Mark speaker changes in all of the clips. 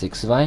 Speaker 1: 6y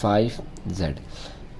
Speaker 1: 5z۔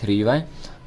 Speaker 1: 3y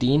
Speaker 1: 3،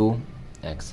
Speaker 1: 2x۔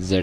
Speaker 1: z،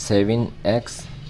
Speaker 1: 7x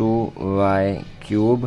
Speaker 1: 2y³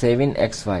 Speaker 1: 7xy،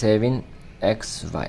Speaker 1: 7xy،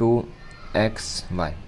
Speaker 1: 2xy،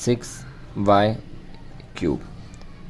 Speaker 1: 6y³،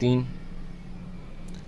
Speaker 1: 3،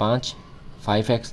Speaker 1: 5x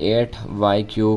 Speaker 1: 8y³.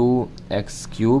Speaker 1: 2x³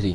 Speaker 1: 3.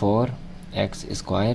Speaker 1: 4x²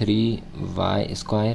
Speaker 1: 3y²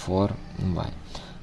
Speaker 1: 4y.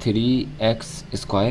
Speaker 1: 3x²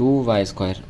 Speaker 1: 2y²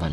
Speaker 1: 1.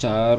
Speaker 1: 4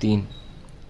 Speaker 1: 3.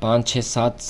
Speaker 1: 5 6 7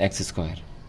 Speaker 1: x².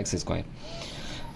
Speaker 1: x².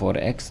Speaker 1: 4x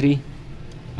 Speaker 1: 3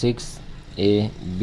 Speaker 1: 6ab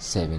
Speaker 1: 7.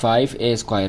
Speaker 1: 5a²،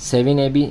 Speaker 1: 7ab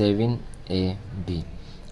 Speaker 1: 7ab.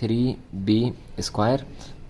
Speaker 1: 3b²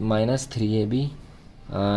Speaker 1: -3ab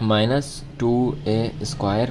Speaker 1: -2a²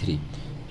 Speaker 1: 3.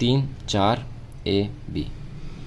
Speaker 1: 3 4ab.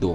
Speaker 1: 2.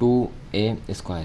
Speaker 1: 2a².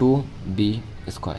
Speaker 1: 2b².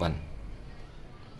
Speaker 1: 1.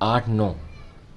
Speaker 1: 8 9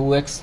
Speaker 1: 2x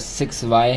Speaker 1: 6y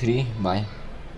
Speaker 1: 3y.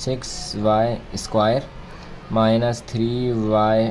Speaker 1: 6y² -3y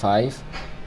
Speaker 1: 5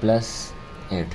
Speaker 1: +8.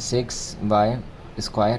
Speaker 1: 6y²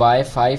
Speaker 1: y5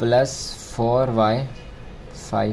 Speaker 1: +4y5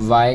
Speaker 1: y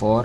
Speaker 1: 4.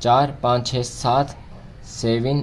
Speaker 1: 4 5 6 7 7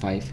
Speaker 1: 5.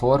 Speaker 1: 4,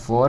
Speaker 1: 4,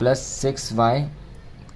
Speaker 1: +6y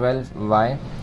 Speaker 1: 12y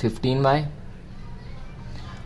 Speaker 1: 15y,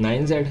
Speaker 1: 9z,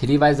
Speaker 1: 3yz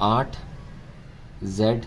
Speaker 1: 8z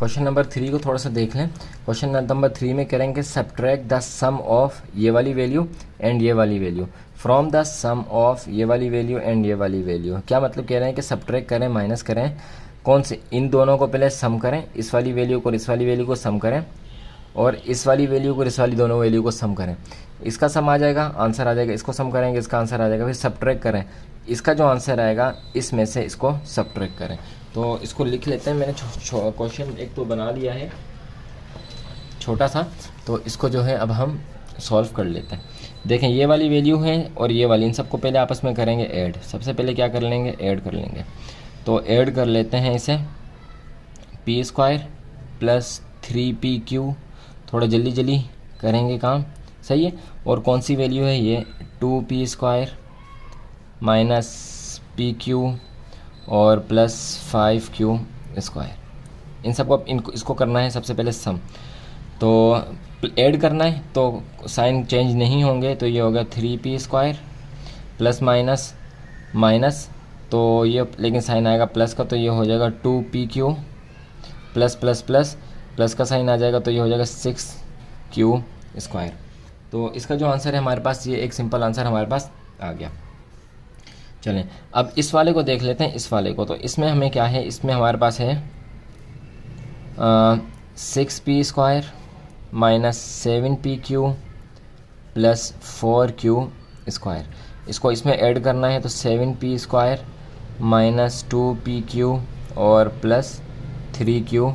Speaker 1: question number 3 को थोड़ा सा देख लें। Question number 3 में करेंगे subtract the sum of ये वाली value and ये वाली value from the sum of ये वाली वैल्यू एंड ये वाली वैल्यू। क्या मतलब कह रहे हैं कि सब्ट्रैक्ट करें, माइनस करें, कौन से, इन दोनों को पहले सम करें, इस वाली वैल्यू को इस वाली वैल्यू को सम करें और इस वाली वैल्यू को इस वाली दोनों वैल्यू को सम करें। इसका सम आ जाएगा, आंसर आ जाएगा, इसको सम करेंगे, इसका आंसर आ जाएगा। फिर सब्ट्रैक्ट करें, इसका जो आंसर आएगा इसमें से इसको सब्ट्रैक्ट करें। तो इसको लिख लेते हैं। मैंने क्वेश्चन एक तो बना लिया है छोटा सा, तो इसको जो है अब हम सॉल्व कर लेते हैं। देखें ये वाली वैल्यू है और ये वाली, इन सबको पहले आपस में करेंगे ऐड। सबसे पहले क्या कर लेंगे, ऐड कर लेंगे। तो ऐड कर लेते हैं इसे, p² प्लस 3pq, थोड़ा जल्दी जल्दी करेंगे काम, सही है। और कौन सी वैल्यू है ये, 2p² माइनस pq और प्लस 5q²। इन सबको अब इसको करना है सबसे पहले सम, तो ऐड करना है, तो साइन चेंज नहीं होंगे, तो ये होगा 3p² प्लस माइनस माइनस, तो ये लेकिन साइन आएगा प्लस का, तो ये हो जाएगा 2pq plus plus plus plus का साइन आ जाएगा, तो ये हो जाएगा 6q²। तो इसका जो आंसर है हमारे पास, ये एक सिंपल आंसर हमारे पास आ गया। चलें अब इस वाले को देख लेते हैं, इस वाले को। तो इसमें हमें क्या है, इसमें हमारे पास है 6p² minus 7pq plus 4q²। इसको इसमें ऐड करना है, तो 7p² माइनस 2pq और plus 3q²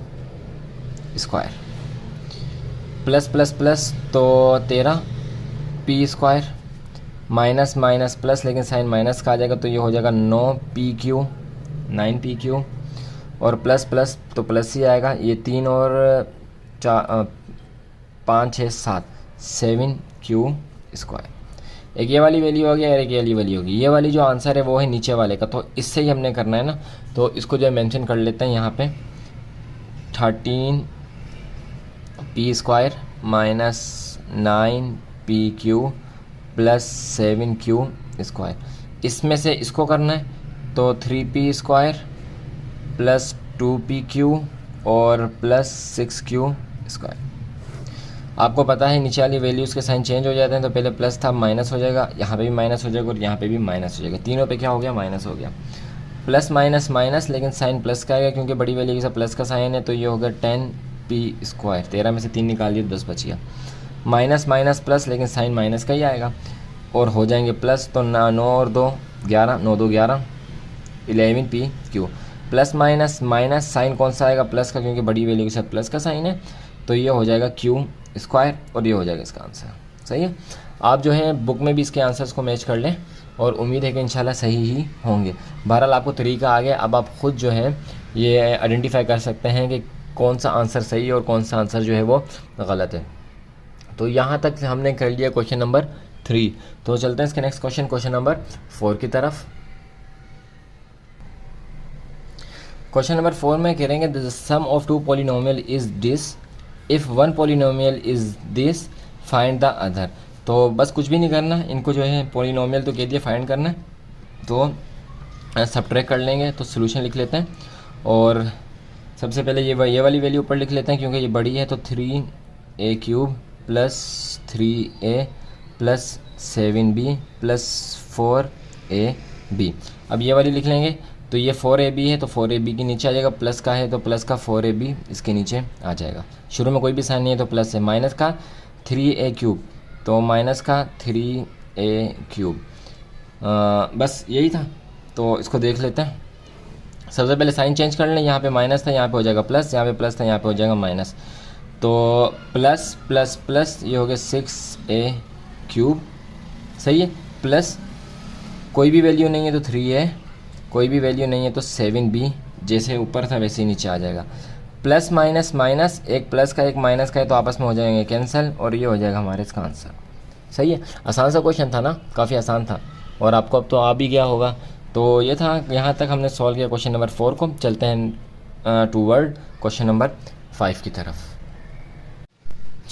Speaker 1: plus plus plus, तो 13p² माइनस माइनस प्लस, लेकिन साइन माइनस का आ जाएगा, तो ये हो जाएगा 9pq और प्लस प्लस तो प्लस ही आएगा। ये 3 और 5 6 7 7q²। एक ये वाली वैल्यू होगी और एक ये वाली वैल्यू होगी। ये वाली जो आंसर है वो है नीचे वाले का, तो इससे ही हमने करना है ना। तो इसको जो मेंशन कर लेते हैं यहाँ पे, 13p² minus 9pq plus 7q²। इसमें से इसको करना है, तो 3p² प्लस 2pq और प्लस 6q²। आपको पता है नीचे वाली वैल्यूज़ के साइन चेंज हो जाते हैं, तो पहले प्लस था माइनस हो जाएगा, यहाँ पे भी माइनस हो जाएगा और यहाँ पे भी माइनस हो जाएगा। तीनों पे क्या हो गया, माइनस हो गया। प्लस माइनस माइनस, लेकिन साइन प्लस का आएगा क्योंकि बड़ी वैल्यू के साथ प्लस का साइन है, तो ये होगा 10p²। 13 में से 3 निकाल दिए, 10 बच गया। माइनस माइनस प्लस, लेकिन साइन माइनस का ही आएगा और हो जाएंगे प्लस, तो 9 और 2 11, 9 2 11, 11pq। Plus minus minus, sign कौन सा आएगा, प्लस का, क्योंकि बड़ी वैल्यू के साथ प्लस का साइन है, तो ये हो जाएगा q² और ये हो जाएगा इसका आंसर। सही है। आप जो है बुक में भी इसके आंसर्स को मैच कर लें और उम्मीद है कि इंशाल्लाह सही ही होंगे। बहरहाल आपको तरीका आ गया, अब आप ख़ुद जो है ये आइडेंटिफाई कर सकते हैं कि कौन सा आंसर सही है और कौन सा आंसर जो है वो गलत है। तो यहाँ तक हमने कर लिया क्वेश्चन नंबर 3। तो चलते हैं इसके नेक्स्ट क्वेश्चन, क्वेश्चन नंबर 4 की तरफ। क्वेश्चन नंबर 4 में करेंगे the sum of 2 polynomial is this, if 1 polynomial is this find the other. तो बस कुछ भी नहीं करना, इनको जो है पॉलिनोमियल तो कह दिया, फाइंड करना है, तो सब्ट्रैक्ट कर लेंगे। तो सोल्यूशन लिख लेते हैं और सबसे पहले ये वाली वैल्यू ऊपर लिख लेते हैं क्योंकि ये बड़ी है, तो 3a³ plus 3a plus 7b plus 4ab। अब ये वाली लिख लेंगे, तो ये 4ab है तो 4ab के नीचे आ जाएगा, प्लस का है तो प्लस का 4ab इसके नीचे आ जाएगा। शुरू में कोई भी साइन नहीं है तो प्लस है। माइनस का 3a³ तो माइनस का 3a³। बस यही था, तो इसको देख लेते हैं। सबसे पहले साइन चेंज कर लें, यहाँ पे माइनस था, यहाँ पे हो जाएगा प्लस, यहाँ पे प्लस था, यहाँ पे हो जाएगा माइनस। तो प्लस प्लस प्लस ये हो गया 6a³, सही है। प्लस कोई भी वैल्यू नहीं है तो 3a, कोई भी वैल्यू नहीं है तो 7b, जैसे ऊपर था वैसे ही नीचे आ जाएगा। प्लस माइनस माइनस, एक प्लस का एक माइनस का है तो आपस में हो जाएंगे कैंसिल और ये हो जाएगा हमारे इसका आंसर। सही है। आसान सा क्वेश्चन था ना, काफ़ी आसान था और आपको अब तो आ भी गया होगा। तो ये था, यहाँ तक हमने सॉल्व किया क्वेश्चन नंबर 4 को। चलते हैं टूवर्ड क्वेश्चन नंबर 5 की तरफ।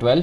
Speaker 1: 12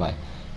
Speaker 1: y.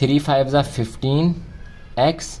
Speaker 1: 3 5 = 15x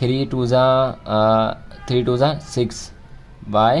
Speaker 1: 3 2 = 6y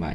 Speaker 1: y.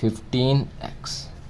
Speaker 1: 15x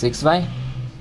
Speaker 1: 6y،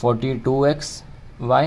Speaker 1: 42xy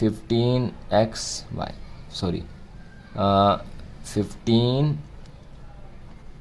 Speaker 1: 15xy 15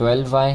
Speaker 1: 12y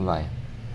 Speaker 1: y.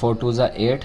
Speaker 1: 4 2 = 8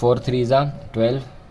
Speaker 1: 4 3 = 12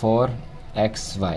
Speaker 1: 4xy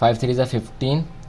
Speaker 1: 5 3 = 15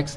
Speaker 1: x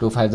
Speaker 1: 2 5 =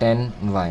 Speaker 1: 10y،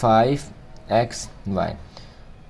Speaker 1: 5xy.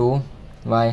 Speaker 1: 2y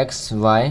Speaker 1: XY²,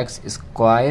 Speaker 1: x²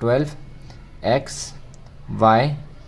Speaker 1: 12 XY.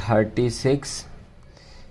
Speaker 1: 36.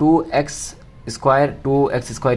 Speaker 1: 2x²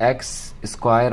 Speaker 1: 6x²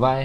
Speaker 1: y,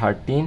Speaker 1: 13.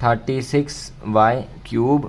Speaker 1: 36y³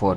Speaker 1: 4.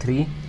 Speaker 1: 3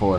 Speaker 1: 4.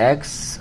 Speaker 1: x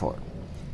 Speaker 1: 4,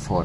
Speaker 1: 4.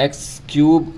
Speaker 1: x³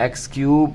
Speaker 1: x³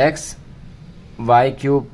Speaker 1: x y³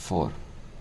Speaker 1: 4.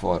Speaker 1: 4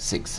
Speaker 1: 6.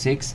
Speaker 1: 6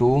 Speaker 1: 2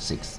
Speaker 1: 6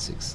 Speaker 1: 6.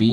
Speaker 1: b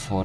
Speaker 1: 4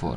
Speaker 1: 4.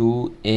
Speaker 1: 2a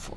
Speaker 1: 4.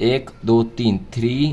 Speaker 1: 1 2 3 3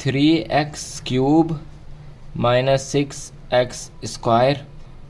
Speaker 1: 3x³ - 6x²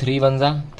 Speaker 1: 3 × 1 =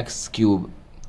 Speaker 1: x³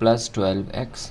Speaker 1: +12x.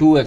Speaker 1: 2x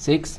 Speaker 1: 6.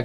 Speaker 1: x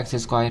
Speaker 1: x².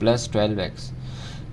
Speaker 1: +12x.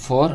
Speaker 1: 4،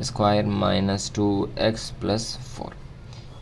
Speaker 1: - 2x + 4.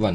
Speaker 1: 1.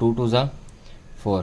Speaker 1: 2 × 2 = 4،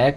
Speaker 1: x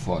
Speaker 1: 4.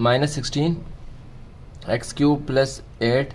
Speaker 1: -16 x³ + 8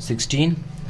Speaker 1: 16.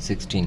Speaker 1: 16،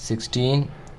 Speaker 1: 16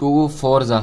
Speaker 1: 2 4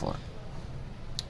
Speaker 1: 4.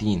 Speaker 1: 3.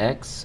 Speaker 1: x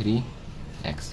Speaker 1: 3x.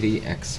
Speaker 1: 3x.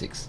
Speaker 1: 6.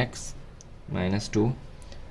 Speaker 1: x - 2,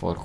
Speaker 1: 4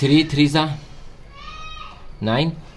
Speaker 1: 3 3 9,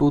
Speaker 1: 2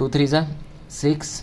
Speaker 1: 2 3 6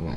Speaker 1: y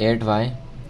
Speaker 1: 8y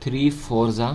Speaker 1: 3 4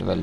Speaker 1: 12,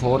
Speaker 1: 4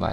Speaker 1: y.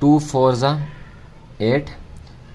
Speaker 1: 2 4 8,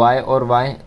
Speaker 1: y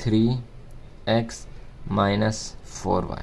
Speaker 1: 3x - 4y.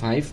Speaker 1: 5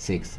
Speaker 1: 6.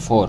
Speaker 1: 4،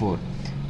Speaker 1: 4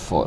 Speaker 1: 4.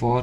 Speaker 1: 4,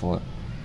Speaker 1: 4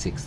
Speaker 1: 6.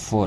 Speaker 1: 4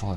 Speaker 1: 4.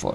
Speaker 1: 4.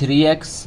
Speaker 1: 3x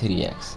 Speaker 1: 3x.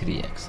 Speaker 1: 3x.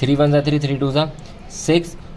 Speaker 1: 3 1 3 3 2 6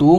Speaker 1: 2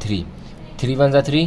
Speaker 1: 3 1 3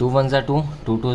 Speaker 1: 2 1 2 2 2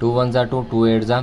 Speaker 1: 2 1 2 2 8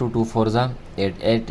Speaker 1: 2 2 4 8.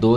Speaker 1: 2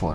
Speaker 1: 4.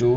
Speaker 1: 2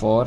Speaker 1: 4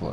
Speaker 1: 4.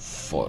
Speaker 1: 4.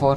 Speaker 1: 4.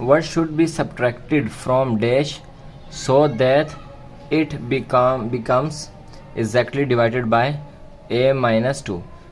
Speaker 1: what should be subtracted from dash so that it becomes exactly divided by a-2.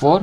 Speaker 1: 4,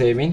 Speaker 1: 7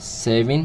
Speaker 1: 7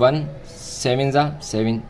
Speaker 1: 1 7 7,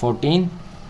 Speaker 1: 14,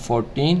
Speaker 1: 14,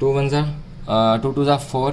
Speaker 1: 2 2 4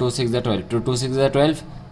Speaker 1: 2 6 12, 2 6 12,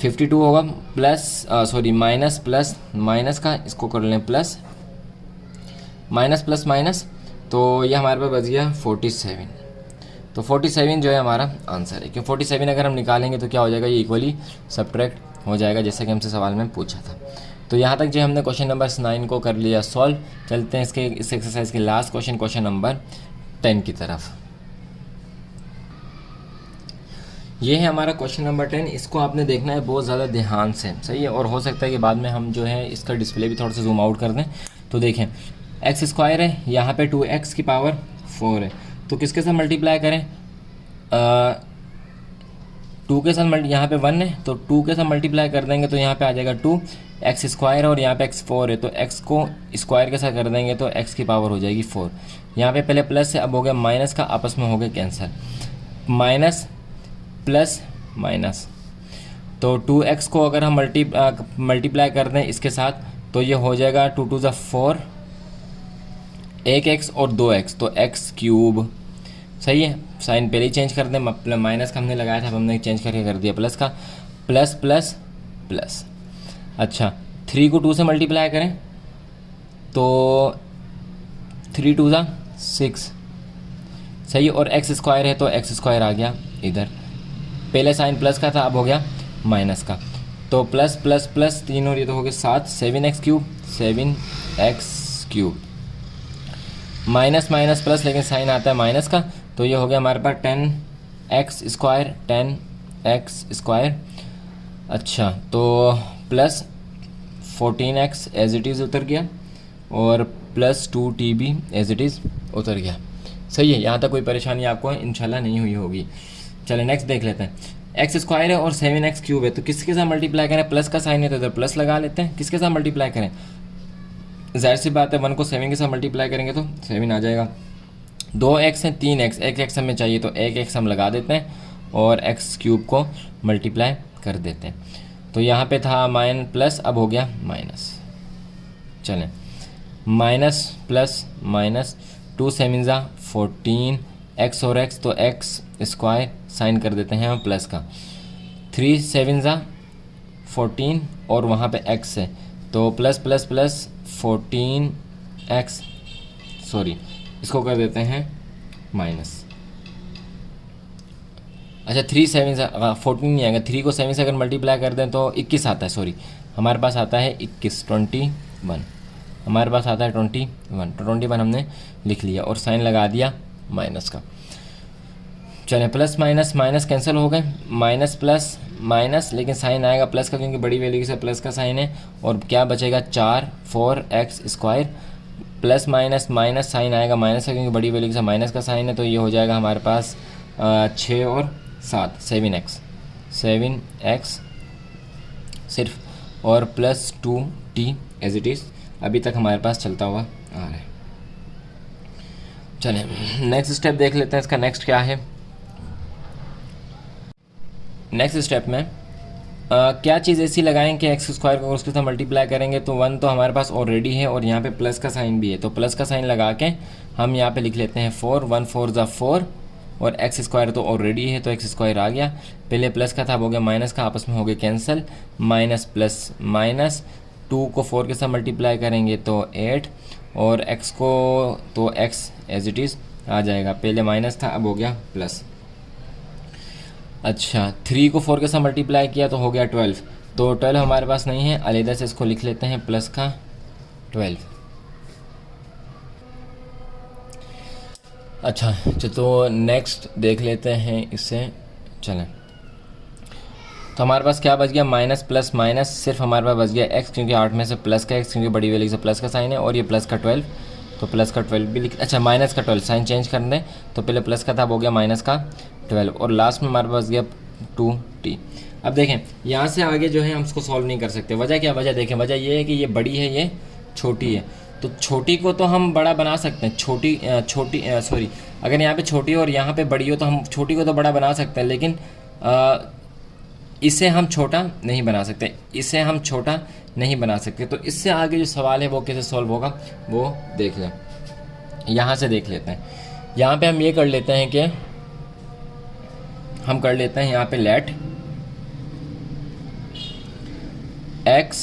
Speaker 1: 52 होगा plus sorry minus plus minus का, इसको कर लें plus minus plus minus, तो ये हमारे पास बच गया 47। तो 47 जो है हमारा आंसर है, क्योंकि 47 अगर हम निकालेंगे तो क्या हो जाएगा, ये इक्वली सब्ट्रैक्ट हो जाएगा, जैसा कि हमसे सवाल में पूछा था। तो यहाँ तक जो हमने क्वेश्चन नंबर 9 को कर लिया सॉल्व। चलते हैं इस एक्सरसाइज के लास्ट क्वेश्चन नंबर 10 की तरफ। ये है हमारा क्वेश्चन नंबर 10। इसको आपने देखना है बहुत ज़्यादा ध्यान से, सही है, और हो सकता है कि बाद में हम जो है इसका डिस्प्ले भी थोड़ा सा जूम आउट कर दें। तो देखें एक्स स्क्वायर है, यहाँ पे 2x की पावर 4 है, तो किसके साथ मल्टीप्लाई करें, 2 के साथ यहाँ पे 1 है तो 2 के साथ मल्टीप्लाई कर देंगे तो यहाँ पे आ जाएगा 2, एक्स स्क्वायर है और यहाँ पे x 4 है, तो x को स्क्वायर के साथ कर देंगे तो x की पावर हो जाएगी 4। यहाँ पे पहले प्लस है, अब हो गया माइनस का, आपस में हो गया कैंसिल, माइनस प्लस माइनस, तो 2x को अगर हम मल्टीप्लाई कर दें इसके साथ तो ये हो जाएगा 2 2 ज़ा 4, 1x और 2x, तो x क्यूब, सही है। साइन पहले ही चेंज कर दें, माइनस का हमने लगाया था, अब हमने चेंज करके कर दिया प्लस का, प्लस प्लस प्लस। अच्छा 3 को 2 से मल्टीप्लाई करें तो 3 2 ज़ा 6, सही है, और एक्स स्क्वायर है तो एक्स स्क्वायर आ गया इधर, पहले साइन प्लस का था अब हो गया माइनस का, तो प्लस प्लस प्लस 3 और ये तो हो गया 7, 7x cube, 7x cube, minus minus plus, लेकिन साइन आता है माइनस का, तो ये हो गया हमारे पास 10x स्क्वायर, 10x स्क्वायर। अच्छा तो plus 14x as it is उतर गया और प्लस 2t भी एज इट इज़ उतर गया, सही है। यहाँ तक कोई परेशानी आपको इंशाल्लाह नहीं हुई होगी। चलिए नेक्स्ट देख लेते हैं। एक्स स्क्वायर है और 7x क्यूब है, तो किसके साथ मल्टीप्लाई करें, प्लस का साइन है तो इधर प्लस लगा लेते हैं, किसके साथ मल्टीप्लाई करें, जाहिर सी बात है 1 को 7 के साथ मल्टीप्लाई करेंगे तो 7 आ जाएगा, 2x है 3x, 1x हमें चाहिए तो 1x हम लगा देते हैं और x क्यूब को मल्टीप्लाई कर देते हैं, तो यहाँ पे था माइन प्लस, अब हो गया माइनस। चलें माइनस प्लस माइनस, 2 7 ज़ा 14, x और x तो x स्क्वायर, साइन कर देते हैं हम प्लस का, 3 7 ज़ा 14 और वहाँ पे x है तो plus plus plus 14x, sorry इसको कर देते हैं माइनस। अच्छा 3 7 से 14 नहीं आएगा, 3 को 7 से अगर मल्टीप्लाई कर दें तो 21 आता है, सॉरी हमारे पास आता है 21, 21 हमारे पास आता है 21, तो 21 हमने लिख लिया और साइन लगा दिया माइनस का। चलें प्लस माइनस माइनस कैंसिल हो गए, माइनस प्लस माइनस, लेकिन साइन आएगा प्लस का क्योंकि बड़ी वैल्यू से प्लस का साइन है, और क्या बचेगा 4x square, plus minus minus sign आएगा माइनस का क्योंकि बड़ी वैल्यू से माइनस का साइन है, तो ये हो जाएगा हमारे पास 6 और 7 7x सिर्फ, और plus 2t as it is अभी तक हमारे पास चलता हुआ आ रहा है। चलें नेक्स्ट स्टेप देख लेते हैं, इसका नेक्स्ट क्या है। नेक्स्ट स्टेप में क्या चीज़ ऐसी लगाएं कि एक्स स्क्वायर को उसके साथ मल्टीप्लाई करेंगे तो 1 तो हमारे पास ऑलरेडी है और यहाँ पे प्लस का साइन भी है, तो प्लस का साइन लगा के हम यहाँ पे लिख लेते हैं 4, 1 4 ज़ा 4 और एक्स स्क्वायर तो ऑलरेडी है तो एक्स स्क्वायर आ गया, पहले प्लस का था अब हो गया माइनस का, आपस में हो गया कैंसिल, माइनस प्लस माइनस, 2 को 4 के साथ मल्टीप्लाई करेंगे तो 8 और x को तो x एज इट इज़ आ जाएगा, पहले माइनस था अब हो गया प्लस। अच्छा 3 को 4 के साथ मल्टीप्लाई किया तो हो गया 12, तो 12 हमारे पास नहीं है, अलग से इसको लिख लेते हैं प्लस का 12। अच्छा तो नेक्स्ट देख लेते हैं इससे। चलें तो हमारे पास क्या बच गया, माइनस प्लस माइनस, सिर्फ हमारे पास बच गया x क्योंकि 8 में से प्लस का x क्योंकि बड़ी वैल्यू से प्लस का साइन है, और ये प्लस का 12 तो प्लस का 12 भी लिख, अच्छा माइनस का 12 साइन चेंज कर दें तो पहले प्लस का था अब हो गया माइनस का 12 और लास्ट में हमारे पास गया 2t। अब देखें यहाँ से आगे जो है हम उसको सॉल्व नहीं कर सकते, वजह क्या, वजह देखें, वजह ये है कि ये बड़ी है ये छोटी है, तो छोटी को तो हम बड़ा बना सकते हैं, सॉरी अगर यहाँ पे छोटी और यहाँ पे बड़ी हो तो हम छोटी को तो बड़ा बना सकते हैं, लेकिन इसे हम छोटा नहीं बना सकते, इसे हम छोटा नहीं बना सकते। तो इससे आगे जो सवाल है वो कैसे सॉल्व होगा वो देख लें, यहाँ से देख लेते हैं। यहाँ पे हम ये कर लेते हैं कि हम कर लेते हैं यहाँ पे late x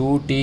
Speaker 1: 2t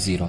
Speaker 1: 0.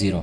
Speaker 1: 0.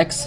Speaker 1: x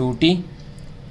Speaker 1: 2t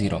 Speaker 1: 0,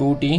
Speaker 1: 2t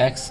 Speaker 1: x.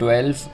Speaker 1: 12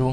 Speaker 1: 2.